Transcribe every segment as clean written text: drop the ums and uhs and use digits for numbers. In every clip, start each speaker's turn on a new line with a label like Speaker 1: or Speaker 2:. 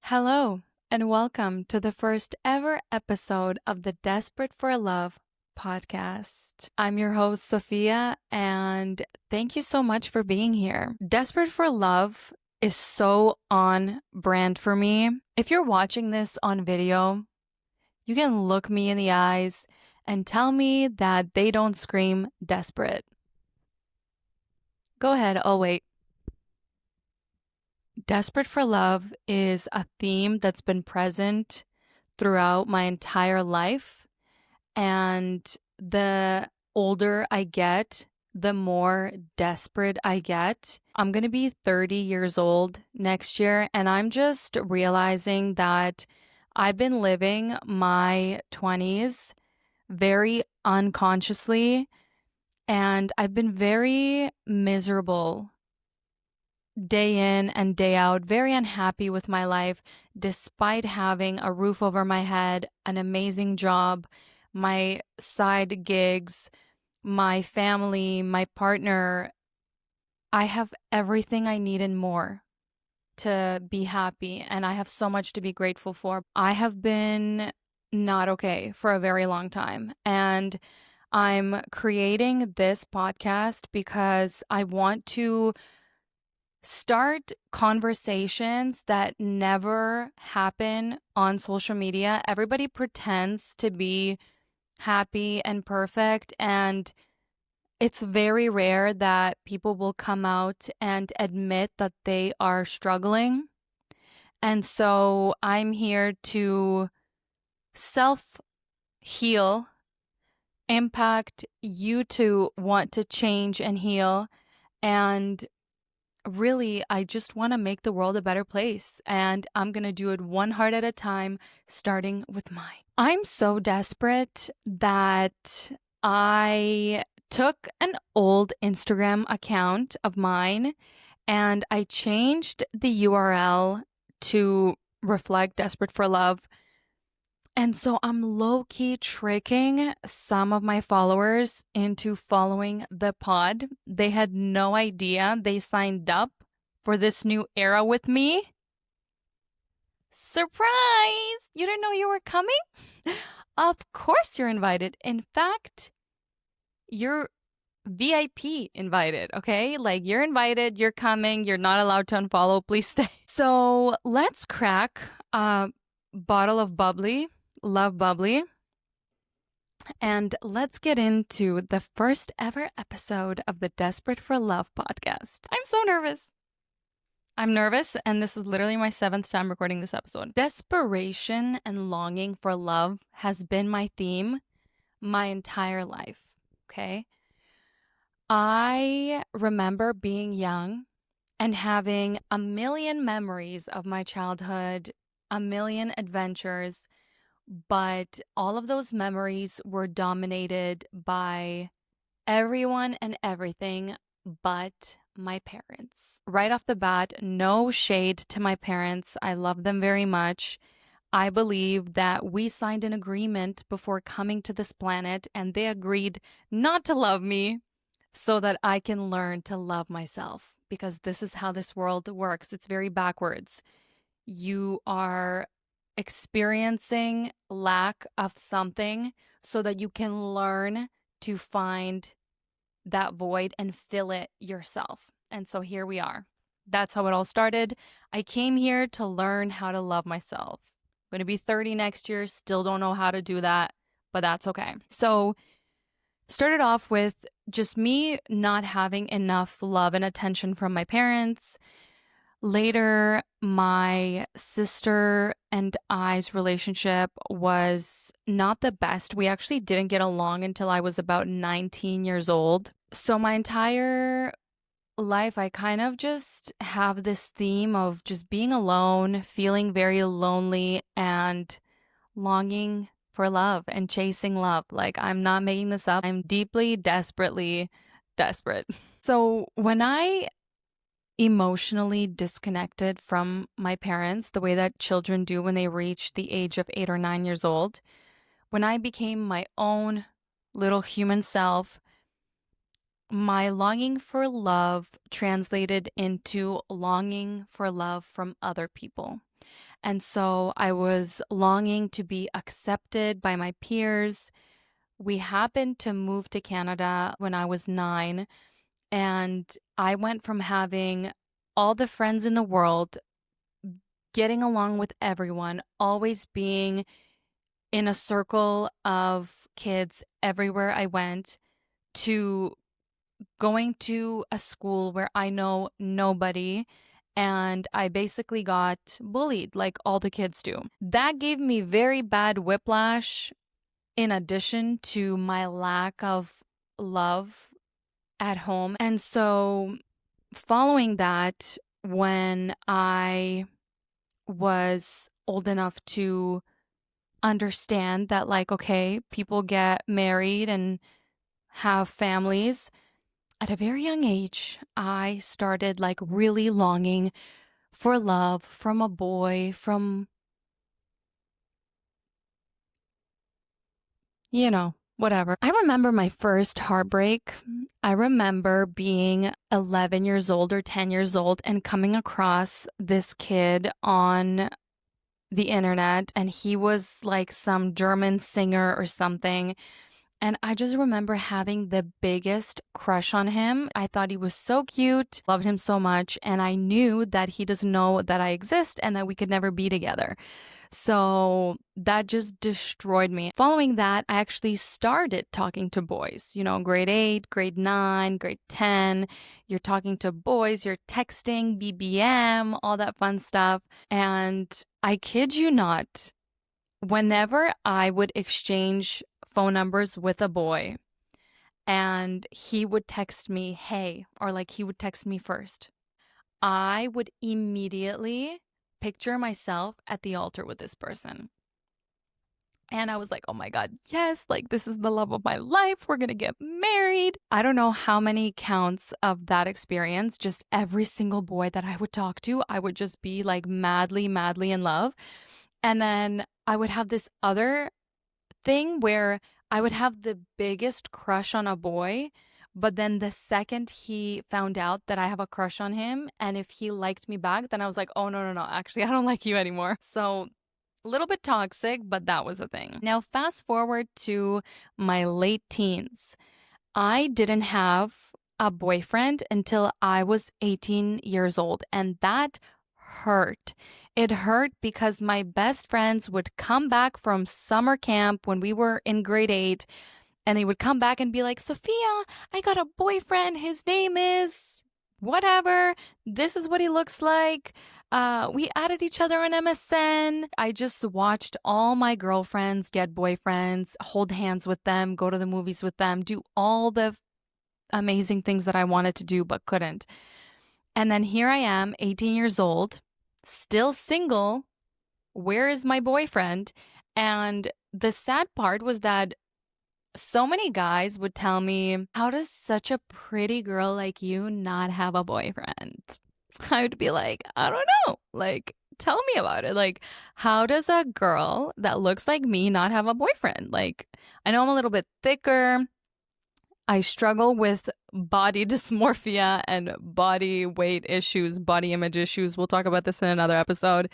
Speaker 1: Hello, and welcome to the first ever episode of the Desperate for Love podcast. I'm your host, Sophia, and thank you so much for being here. Desperate for Love is so on brand for me. If you're watching this on video, you can look me in the eyes and tell me that they don't scream desperate. Go ahead, I'll wait. Desperate for love is a theme that's been present throughout my entire life. And the older I get, the more desperate I get. I'm going to be 30 years old next year, and I'm just realizing that I've been living my 20s very unconsciously, and I've been very miserable day in and day out, very unhappy with my life, despite having a roof over my head, an amazing job, my side gigs, my family, my partner. I have everything I need and more to be happy, and I have so much to be grateful for. I have been not okay for a very long time, and I'm creating this podcast because I want to start conversations that never happen on social media. Everybody pretends to be happy and perfect, and it's very rare that people will come out and admit that they are struggling. And so I'm here to self heal, impact you to want to change and heal, and really, I just want to make the world a better place, and I'm going to do it one heart at a time, starting with mine. I'm so desperate that I took an old Instagram account of mine and I changed the URL to reflect Desperate for Love. And so I'm low-key tricking some of my followers into following the pod. They had no idea they signed up for this new era with me. Surprise! You didn't know you were coming? Of course you're invited. In fact, you're VIP invited, okay? Like, you're invited, you're coming, you're not allowed to unfollow. Please stay. So let's crack a bottle of bubbly. Love bubbly. And let's get into the first ever episode of the Desperate for Love podcast. I'm so nervous. I'm nervous, and this is literally my 7th time recording this episode. Desperation and longing for love has been my theme my entire life, okay? I remember being young and having a million memories of my childhood, a million adventures, but all of those memories were dominated by everyone and everything but my parents. Right off the bat, no shade to my parents. I love them very much. I believe that we signed an agreement before coming to this planet, and they agreed not to love me so that I can learn to love myself, because this is how this world works. It's very backwards. You are experiencing lack of something so that you can learn to find that void and fill it yourself. And so here we are. That's how it all started. I came here to learn how to love myself. I'm going to be 30 next year, still don't know how to do that, but that's okay. So started off with just me not having enough love and attention from my parents. Later, my sister and I's relationship was not the best. We actually didn't get along until I was about 19 years old. So my entire life, I kind of just have this theme of just being alone, feeling very lonely, and longing for love and chasing love. Like, I'm not making this up. I'm deeply, desperately desperate. So when I emotionally disconnected from my parents, the way that children do when they reach the age of 8 or 9 years old, when I became my own little human self, my longing for love translated into longing for love from other people. And so I was longing to be accepted by my peers. We happened to move to Canada when I was 9, and I went from having all the friends in the world, getting along with everyone, always being in a circle of kids everywhere I went, to going to a school where I know nobody and I basically got bullied like all the kids do. That gave me very bad whiplash in addition to my lack of love at home. And so, following that, when I was old enough to understand that, like, okay, people get married and have families, at a very young age, I started like really longing for love from a boy, from, whatever. I remember my first heartbreak. I remember being 11 years old or 10 years old and coming across this kid on the internet, and he was like some German singer or something. And I just remember having the biggest crush on him. I thought he was so cute, loved him so much, and I knew that he doesn't know that I exist and that we could never be together. So that just destroyed me. Following that, I actually started talking to boys, grade 8, grade 9, grade 10. You're talking to boys, you're texting, BBM, all that fun stuff. And I kid you not, whenever I would exchange phone numbers with a boy and he would text me, hey, or like he would text me first, I would immediately picture myself at the altar with this person. And I was like, oh my God, yes, like this is the love of my life. We're going to get married. I don't know how many counts of that experience, just every single boy that I would talk to, I would just be like madly, madly in love. And then I would have this other thing where I would have the biggest crush on a boy, but then the second he found out that I have a crush on him, and if he liked me back, then I was like, oh, no, no, no, actually, I don't like you anymore. So a little bit toxic, but that was a thing. Now, fast forward to my late teens. I didn't have a boyfriend until I was 18 years old, and that hurt. It hurt because my best friends would come back from summer camp when we were in grade 8, and they would come back and be like, Sophia, I got a boyfriend. His name is whatever. This is what he looks like. We added each other on MSN. I just watched all my girlfriends get boyfriends, hold hands with them, go to the movies with them, do all the amazing things that I wanted to do but couldn't. And then here I am, 18 years old, still single. Where is my boyfriend? And the sad part was that so many guys would tell me, how does such a pretty girl like you not have a boyfriend? I would be like, I don't know. Like, tell me about it. Like, how does a girl that looks like me not have a boyfriend? Like, I know I'm a little bit thicker. I struggle with body dysmorphia and body weight issues, body image issues. We'll talk about this in another episode.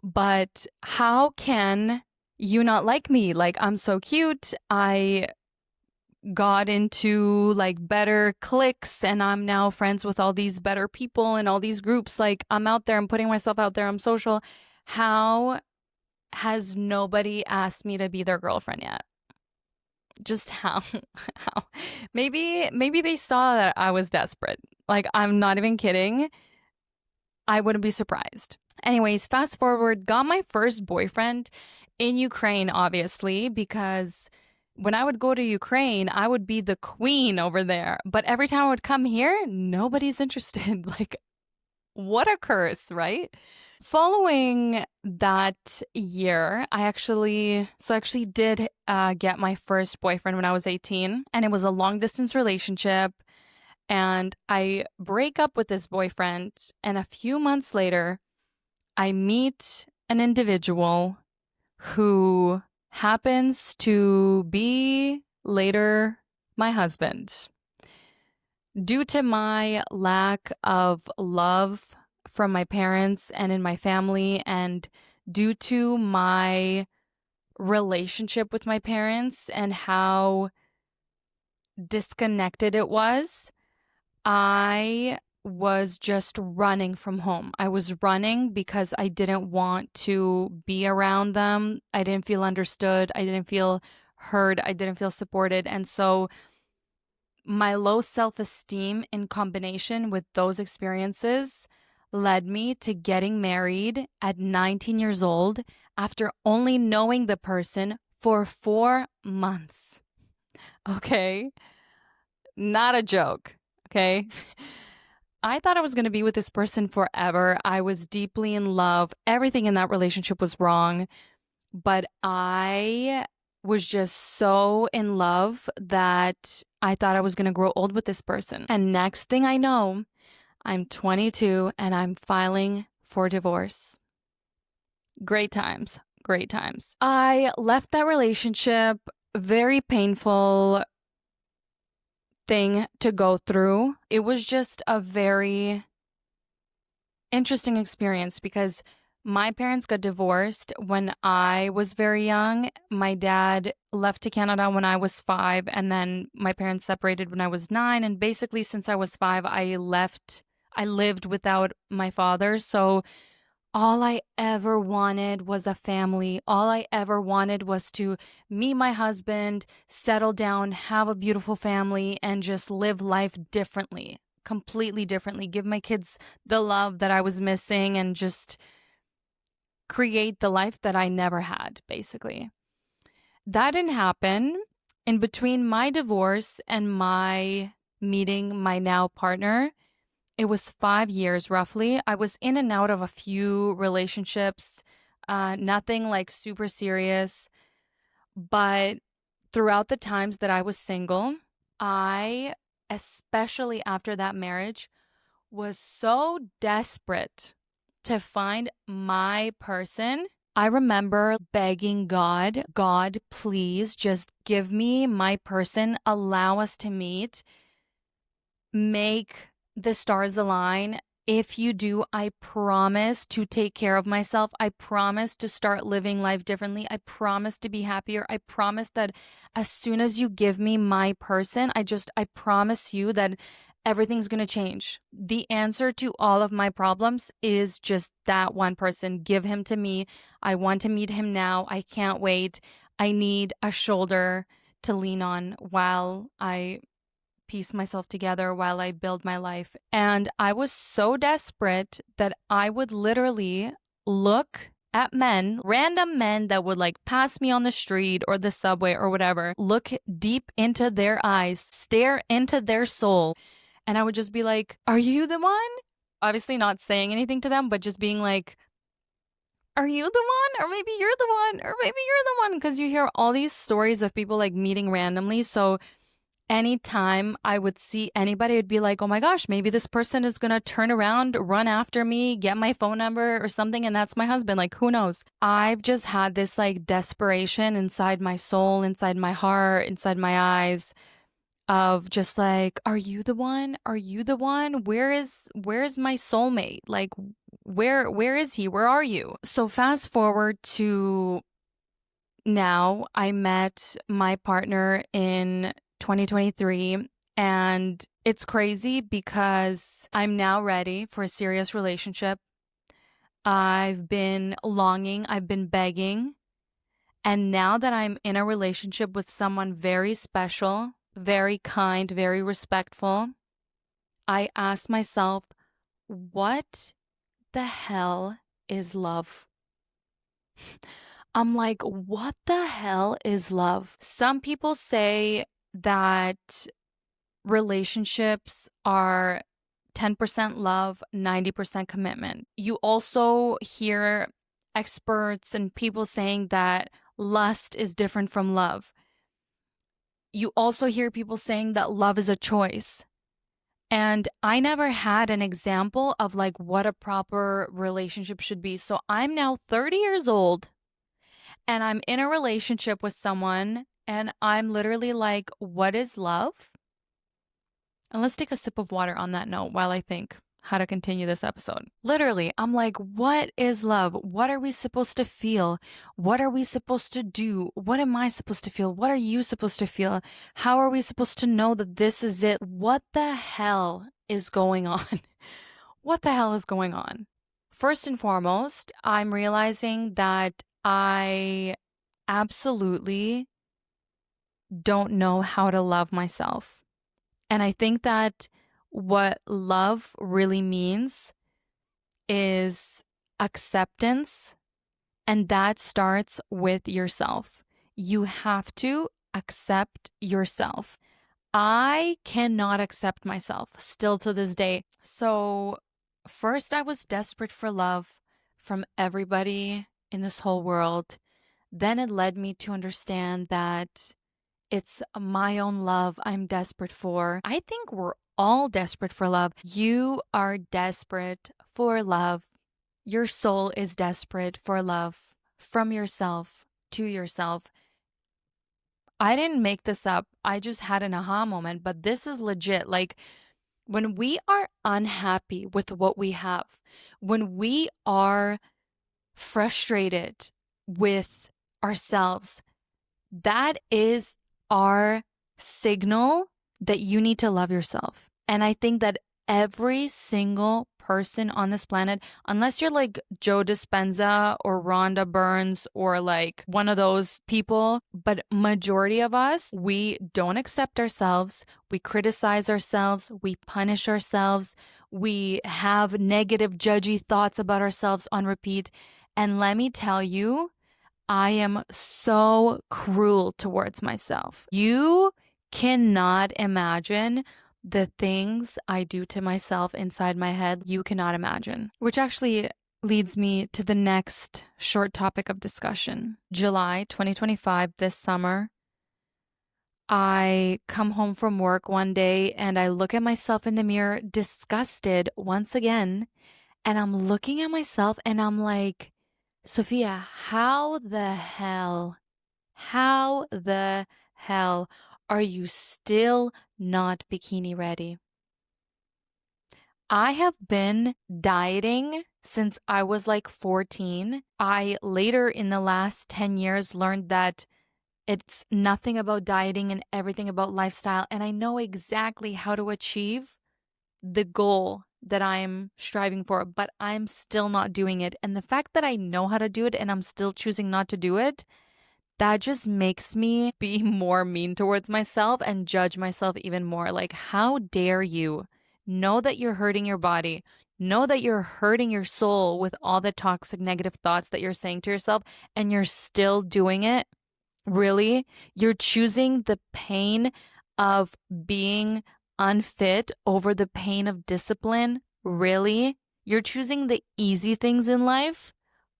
Speaker 1: But how can you not like me? Like, I'm so cute. I got into like better cliques and I'm now friends with all these better people and all these groups. Like, I'm out there, I'm putting myself out there, I'm social. How has nobody asked me to be their girlfriend yet? Just how? How? Maybe they saw that I was desperate. Like, I'm not even kidding. I wouldn't be surprised. Anyways, fast forward, got my first boyfriend in Ukraine, obviously, because when I would go to Ukraine, I would be the queen over there. But every time I would come here, nobody's interested. Like, what a curse, right? Following that year, I actually did get my first boyfriend when I was 18, and it was a long distance relationship. And I break up with this boyfriend, and a few months later, I meet an individual who happens to be later my husband. Due to my lack of love from my parents and in my family. And due to my relationship with my parents and how disconnected it was, I was just running from home. I was running because I didn't want to be around them. I didn't feel understood. I didn't feel heard. I didn't feel supported. And so my low self-esteem in combination with those experiences led me to getting married at 19 years old after only knowing the person for 4 months. Okay? Not a joke. Okay? I thought I was going to be with this person forever. I was deeply in love. Everything in that relationship was wrong, but I was just so in love that I thought I was going to grow old with this person. And next thing I know, I'm 22 and I'm filing for divorce. Great times, great times. I left that relationship, very painful thing to go through. It was just a very interesting experience because my parents got divorced when I was very young. My dad left to Canada when I was 5, and then my parents separated when I was 9. And basically, since I was 5, I lived without my father. So all I ever wanted was a family. All I ever wanted was to meet my husband, settle down, have a beautiful family, and just live life differently, completely differently. Give my kids the love that I was missing and just create the life that I never had, basically. That didn't happen. In between my divorce and my meeting my now partner, it was 5 years roughly. I was in and out of a few relationships, nothing like super serious. But throughout the times that I was single, I, especially after that marriage, was so desperate to find my person. I remember begging God, God, please just give me my person, allow us to meet, make the stars align. If you do, I promise to take care of myself. I promise to start living life differently. I promise to be happier. I promise that as soon as you give me my person, I promise you that everything's going to change. The answer to all of my problems is just that one person. Give him to me. I want to meet him now. I can't wait. I need a shoulder to lean on while I piece myself together, while I build my life. And I was so desperate that I would literally look at men, random men that would like pass me on the street or the subway or whatever, look deep into their eyes, stare into their soul. And I would just be like, are you the one? Obviously not saying anything to them, but just being like, are you the one? Or maybe you're the one, or maybe you're the one. Because you hear all these stories of people like meeting randomly. So anytime I would see anybody, I'd be like, oh my gosh, maybe this person is going to turn around, run after me, get my phone number or something, and that's my husband. Like, who knows? I've just had this like desperation inside my soul, inside my heart, inside my eyes of just like, are you the one? Are you the one? Where's my soulmate? Like, where is he? Where are you? So fast forward to now, I met my partner in 2023, and it's crazy because I'm now ready for a serious relationship. I've been longing, I've been begging, and now that I'm in a relationship with someone very special, very kind, very respectful, I ask myself, what the hell is love? I'm like, what the hell is love? Some people say that relationships are 10% love, 90% commitment. You also hear experts and people saying that lust is different from love. You also hear people saying that love is a choice. And I never had an example of like what a proper relationship should be. So I'm now 30 years old and I'm in a relationship with someone and I'm literally like, what is love? And let's take a sip of water on that note while I think. how to continue this episode. Literally, I'm like, what is love? What are we supposed to feel? What are we supposed to do? What am I supposed to feel? What are you supposed to feel? How are we supposed to know that this is it? What the hell is going on? What the hell is going on? First and foremost, I'm realizing that I absolutely don't know how to love myself. And I think that what love really means is acceptance, and that starts with yourself. You have to accept yourself. I cannot accept myself still to this day. So, first, I was desperate for love from everybody in this whole world. Then it led me to understand that it's my own love I'm desperate for. I think we're all desperate for love. You are desperate for love. Your soul is desperate for love from yourself to yourself. I didn't make this up. I just had an aha moment, but this is legit. Like, when we are unhappy with what we have, when we are frustrated with ourselves, that is our signal that you need to love yourself. And I think that every single person on this planet, unless you're like Joe Dispenza or Rhonda Burns or like one of those people, but majority of us, we don't accept ourselves, we criticize ourselves, we punish ourselves, we have negative judgy thoughts about ourselves on repeat. And let me tell you, I am so cruel towards myself. You cannot imagine the things I do to myself inside my head. You cannot imagine. Which actually leads me to the next short topic of discussion. July 2025, this summer, I come home from work one day and I look at myself in the mirror, disgusted once again. And I'm looking at myself and I'm like, Sophia, how the hell are you still not bikini ready? I have been dieting since I was like 14. I later in the last 10 years learned that it's nothing about dieting and everything about lifestyle. And I know exactly how to achieve the goal that I'm striving for, but I'm still not doing it. And the fact that I know how to do it and I'm still choosing not to do it, that just makes me be more mean towards myself and judge myself even more. Like, how dare you know that you're hurting your body, know that you're hurting your soul with all the toxic negative thoughts that you're saying to yourself, and you're still doing it? Really? You're choosing the pain of being unfit over the pain of discipline? Really? You're choosing the easy things in life?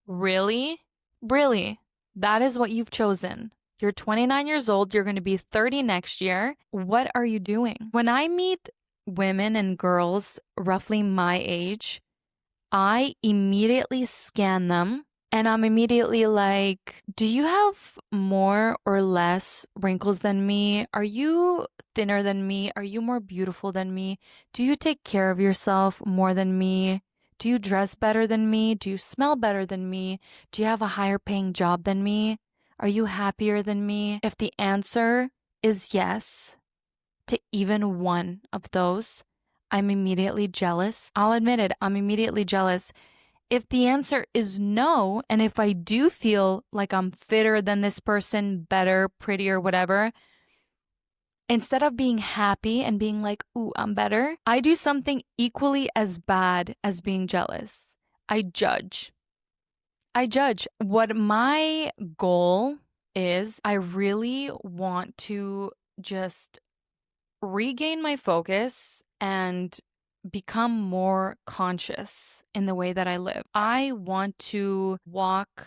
Speaker 1: Really? Really? That is what you've chosen. You're 29 years old. You're going to be 30 next year. What are you doing? When I meet women and girls roughly my age, I immediately scan them and I'm immediately like, do you have more or less wrinkles than me? Are you thinner than me? Are you more beautiful than me? Do you take care of yourself more than me? Do you dress better than me? Do you smell better than me? Do you have a higher paying job than me? Are you happier than me? If the answer is yes to even one of those, I'm immediately jealous. I'll admit it, I'm immediately jealous. If the answer is no, and if I do feel like I'm fitter than this person, better, prettier, whatever, instead of being happy and being like, ooh, I'm better, I do something equally as bad as being jealous. I judge. I judge. What my goal is, I really want to just regain my focus and become more conscious in the way that I live. I want to walk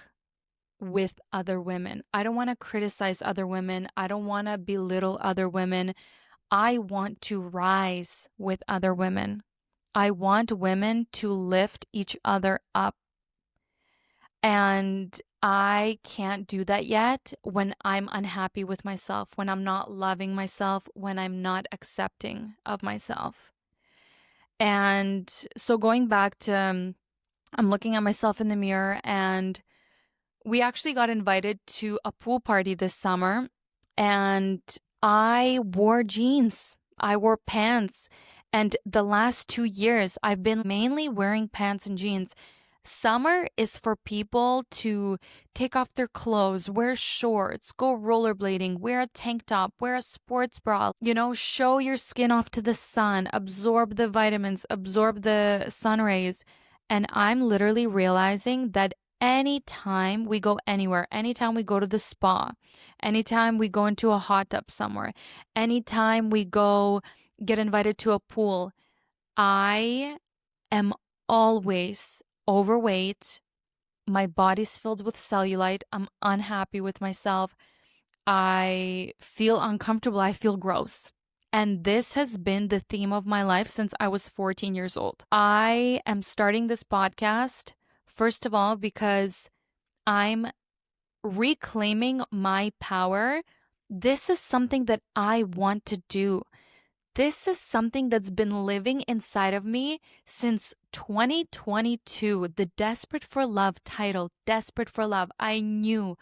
Speaker 1: with other women. I don't want to criticize other women. I don't want to belittle other women. I want to rise with other women. I want women to lift each other up. And I can't do that yet when I'm unhappy with myself, when I'm not loving myself, when I'm not accepting of myself. And so going back to, I'm looking at myself in the mirror, and we actually got invited to a pool party this summer, and I wore jeans. I wore pants. And the last 2 years, I've been mainly wearing pants and jeans. Summer is for people to take off their clothes, wear shorts, go rollerblading, wear a tank top, wear a sports bra, show your skin off to the sun, absorb the vitamins, absorb the sun rays. And I'm literally realizing that anytime we go anywhere, anytime we go to the spa, anytime we go into a hot tub somewhere, anytime we go get invited to a pool, I am always overweight. My body's filled with cellulite. I'm unhappy with myself. I feel uncomfortable. I feel gross. And this has been the theme of my life since I was 14 years old. I am starting this podcast, first of all, because I'm reclaiming my power. This is something that I want to do. This is something that's been living inside of me since 2022. The Desperate for Love title, Desperate for Love. I knew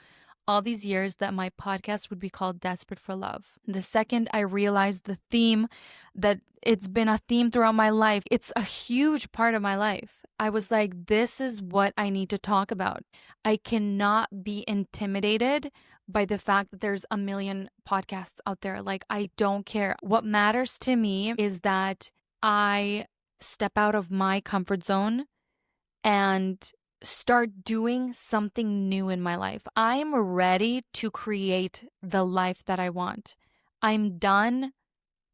Speaker 1: all these years that my podcast would be called Desperate for Love. The second I realized the theme, that it's been a theme throughout my life, it's a huge part of my life. I was like, this is what I need to talk about. I cannot be intimidated by the fact that there's a million podcasts out there. Like, I don't care. What matters to me is that I step out of my comfort zone and start doing something new in my life. I am ready to create the life that I want. I'm done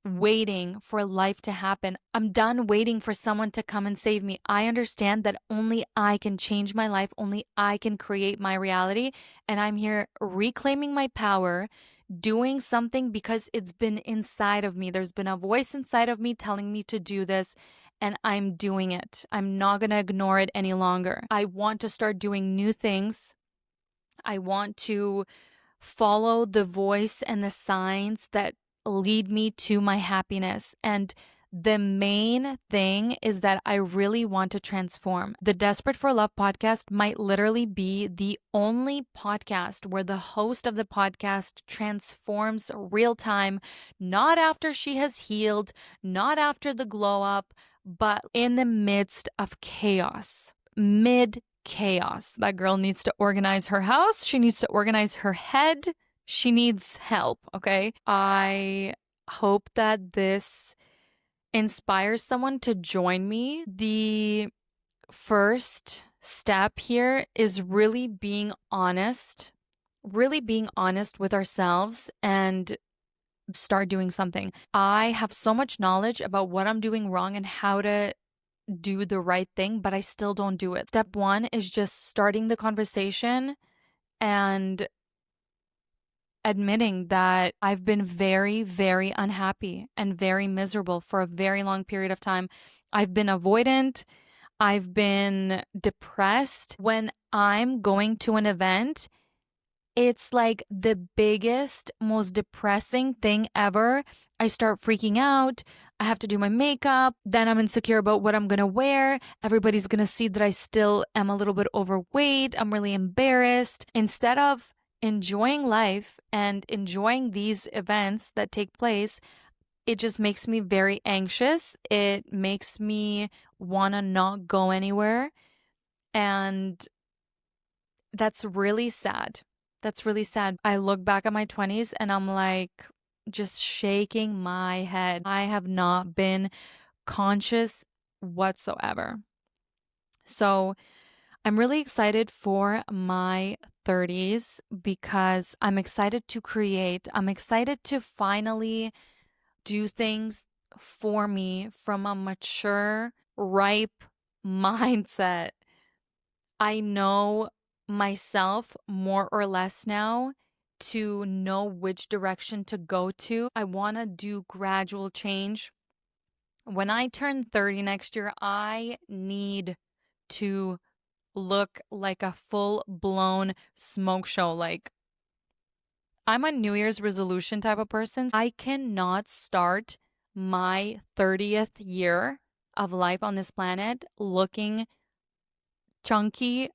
Speaker 1: waiting for life to happen. I'm done waiting for someone to come and save me. I understand that only I can change my life. Only I can create my reality. And I'm here reclaiming my power, doing something because it's been inside of me. There's been a voice inside of me telling me to do this, and I'm doing it. I'm not going to ignore it any longer. I want to start doing new things. I want to follow the voice and the signs that lead me to my happiness. And the main thing is that I really want to transform. The Desperate for Love podcast might literally be the only podcast where the host of the podcast transforms real time, not after she has healed, not after the glow up, but in the midst of chaos, mid chaos. That girl needs to organize her house. She needs to organize her head. She needs help, okay? I hope that this inspires someone to join me. The first step here is really being honest with ourselves and start doing something. I have so much knowledge about what I'm doing wrong and how to do the right thing, but I still don't do it. Step one is just starting the conversation and admitting that I've been very, very unhappy and very miserable for a very long period of time. I've been avoidant. I've been depressed. When I'm going to an event, it's like the biggest, most depressing thing ever. I start freaking out. I have to do my makeup. Then I'm insecure about what I'm going to wear. Everybody's going to see that I still am a little bit overweight. I'm really embarrassed. Instead of enjoying life and enjoying these events that take place, it just makes me very anxious. It makes me want to not go anywhere. And that's really sad. That's really sad. I look back at my 20s and I'm like just shaking my head. I have not been conscious whatsoever. So I'm really excited for my 30s because I'm excited to create. I'm excited to finally do things for me from a mature, ripe mindset. I know myself more or less now to know which direction to go to. I want to do gradual change. When I turn 30 next year, I need to look like a full-blown smoke show. Like, I'm a New Year's resolution type of person. I cannot start my 30th year of life on this planet looking chunky,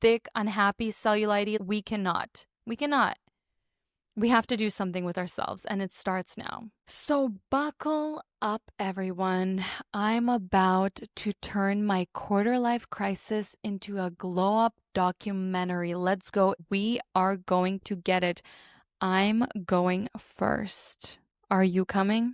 Speaker 1: thick, unhappy, cellulite. We cannot. We cannot. We have to do something with ourselves, and it starts now. So buckle up, everyone. I'm about to turn my quarter life crisis into a glow up documentary. Let's go. We are going to get it. I'm going first. Are you coming?